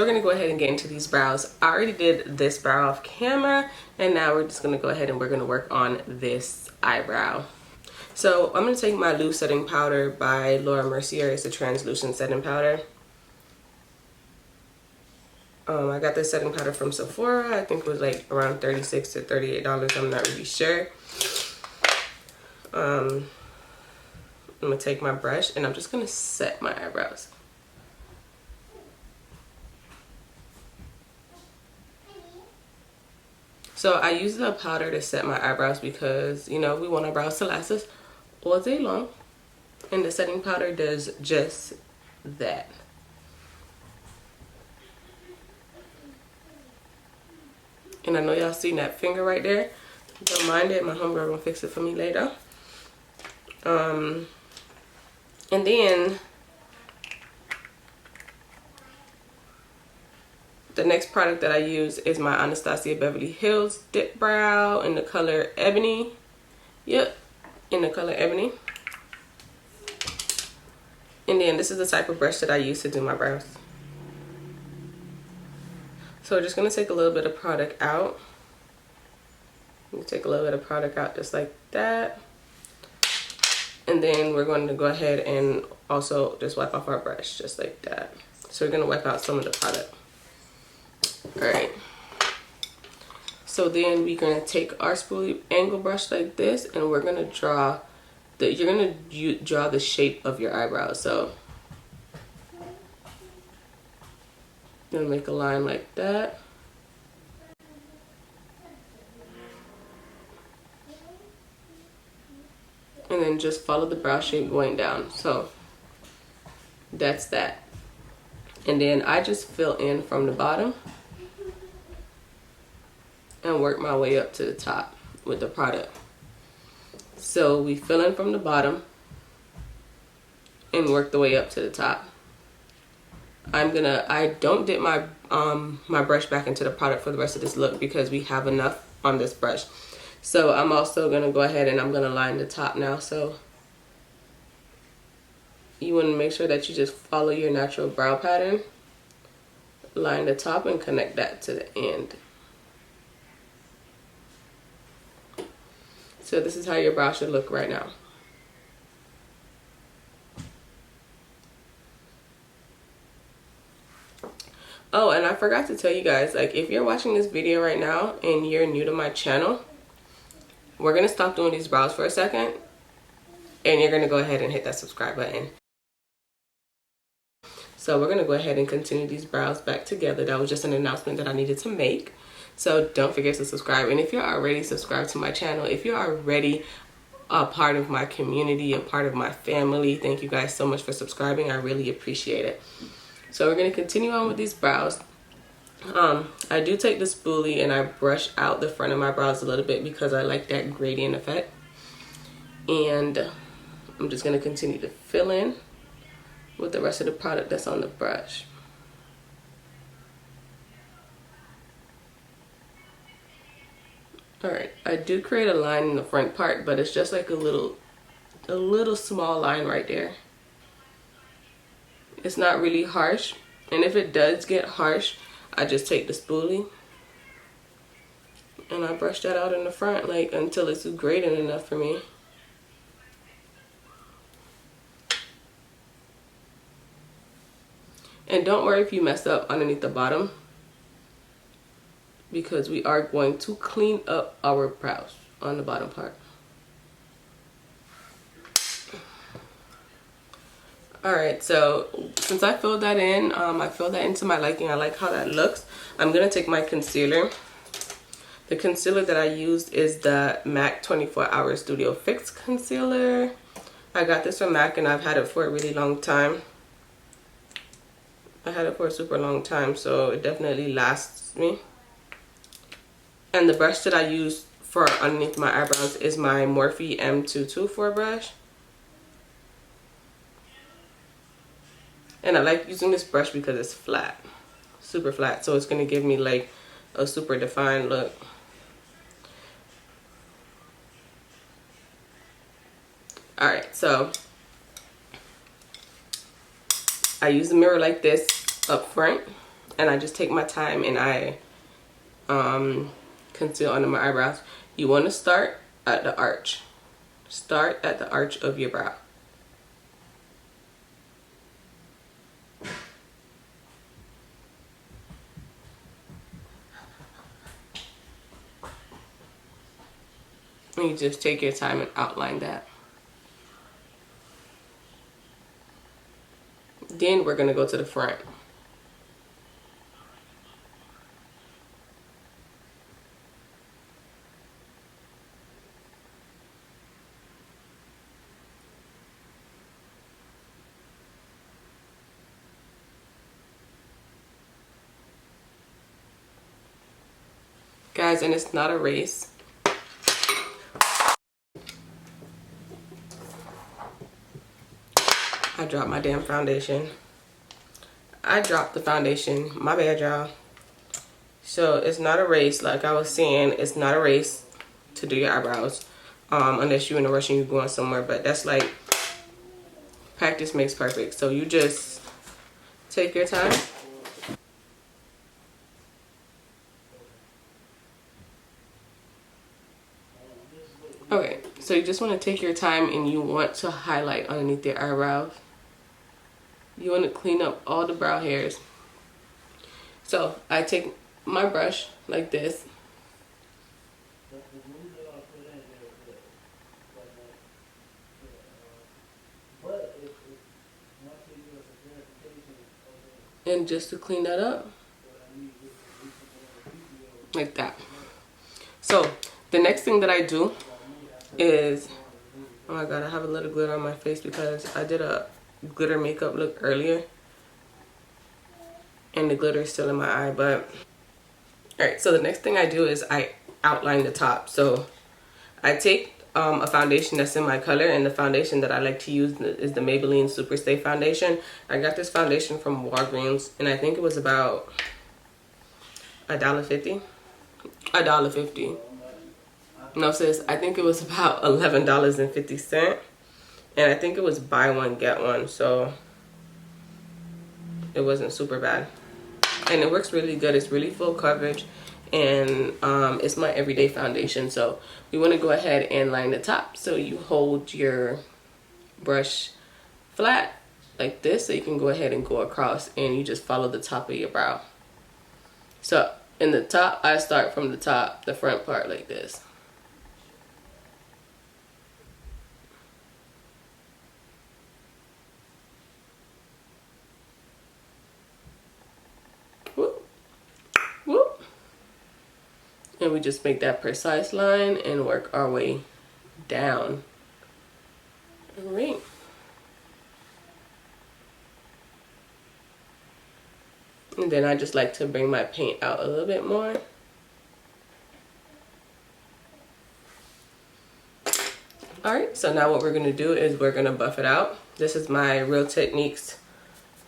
we're gonna go ahead and get into these brows. I already did this brow off camera, and now we're just gonna go ahead and we're gonna work on this eyebrow. So I'm gonna take my loose setting powder by Mercier. It's a translucent setting powder. I got this setting powder from Sephora. I think it was like around $36 to $38. I'm not really sure. I'm gonna take my brush and I'm just gonna set my eyebrows. So I use the powder to set my eyebrows because, you know, we want our brows to last us all day long. And the setting powder does just that. And I know y'all seen that finger right there. Don't mind it. My homegirl gonna fix it for me later. And then the next product that I use is my Anastasia Beverhills Dip Brow in the color Ebony. Yep, in the color Ebony. And then this is the type of brush that I use to do my brows. So we're just going to take a little bit of product out. Take a little bit of product out just like that. And then we're going to go ahead and also just wipe off our brush just like that. So we're going to wipe out some of the product. Alright. So then we're going to take our spoolie angle brush like this and we're going to draw you're going to draw the shape of your eyebrows. So I'm going to make a line like that. And then just follow the brow shape going down. So that's that. And then I just fill in from the bottom and work my way up to the top with the product. So we fill in from the bottom and work the way up to the top. I don't dip my my brush back into the product for the rest of this look because we have enough on this brush. So I'm also gonna go ahead and I'm gonna line the top now. So you want to make sure that you just follow your natural brow pattern, line the top and connect that to the end. So this is how your brow should look right now. Oh, and I forgot to tell you guys, like, if you're watching this video right now and you're new to my channel, we're gonna stop doing these brows for a second and you're gonna go ahead and hit that subscribe button. So we're gonna go ahead and continue these brows back together. That was just an announcement that I needed to make. So don't forget to subscribe. And if you're already subscribed to my channel, if you're already a part of my community, a part of my family, thank you guys so much for subscribing. I really appreciate it. So we're going to continue on with these brows. I do take the spoolie and I brush out the front of my brows a little bit because I like that gradient effect. And I'm just going to continue to fill in with the rest of the product that's on the brush. Alright, I do create a line in the front part, but it's just like a little small line right there. It's not really harsh, and if it does get harsh, I just take the spoolie and I brush that out in the front, like, until it's gradient enough for me. And don't worry if you mess up underneath the bottom, because we are going to clean up our brows on the bottom part. Alright, so since I filled that in, I filled that into my liking. I like how that looks. I'm going to take my concealer. The concealer that I used is the MAC 24 Hour Studio Fix Concealer. I got this from MAC and I've had it for a really long time. I had it for a super long time, so it definitely lasts me. And the brush that I use for underneath my eyebrows is my Morphe M224 brush. And I like using this brush because it's flat, super flat. So it's going to give me like a super defined look. Alright, so I use the mirror like this up front. and I just take my time and I conceal under my eyebrows. You want to start at the arch. Start at the arch of your brow. And you just take your time and outline that. Then we're going to go to the front. Guys, and it's not a race. I dropped my damn foundation. I dropped the foundation. My bad, y'all. So it's not a race. Like I was saying, it's not a race to do your eyebrows. Unless you're in a rush and you're going somewhere. But that's like, practice makes perfect. So you just take your time. Okay, so you just want to take your time and you want to highlight underneath your eyebrows. You want to clean up all the brow hairs. So I take my brush like this. And just to clean that up. Like that. So the next thing that I do is, oh my god, I have a little glitter on my face because I did a glitter makeup look earlier. And the glitter is still in my eye, but alright, so the next thing I do is I outline the top. So I take a foundation that's in my color, and the foundation that I like to use is the Maybelline Superstay foundation. I got this foundation from Walgreens, and I think it was about $1.50. $1.50. No, sis, I think it was about $11.50. And I think it was buy one, get one, so it wasn't super bad. And it works really good. It's really full coverage, and it's my everyday foundation. So we want to go ahead and line the top. So you hold your brush flat like this, so you can go ahead and go across, and you just follow the top of your brow. So in the top, I start from the top, the front part, like this. Whoop, whoop. And we just make that precise line and work our way down. All right. And then I just like to bring my paint out a little bit more. Alright, so now what we're going to do is we're going to buff it out. This is my Real Techniques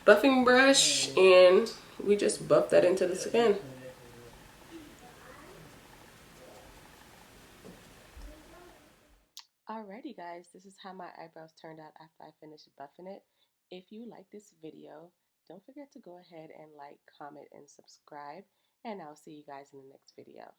buffing brush, and we just buff that into the skin. Alrighty guys, this is how my eyebrows turned out after I finished buffing it. If you like this video, don't forget to go ahead and like, comment, and subscribe, and I'll see you guys in the next video.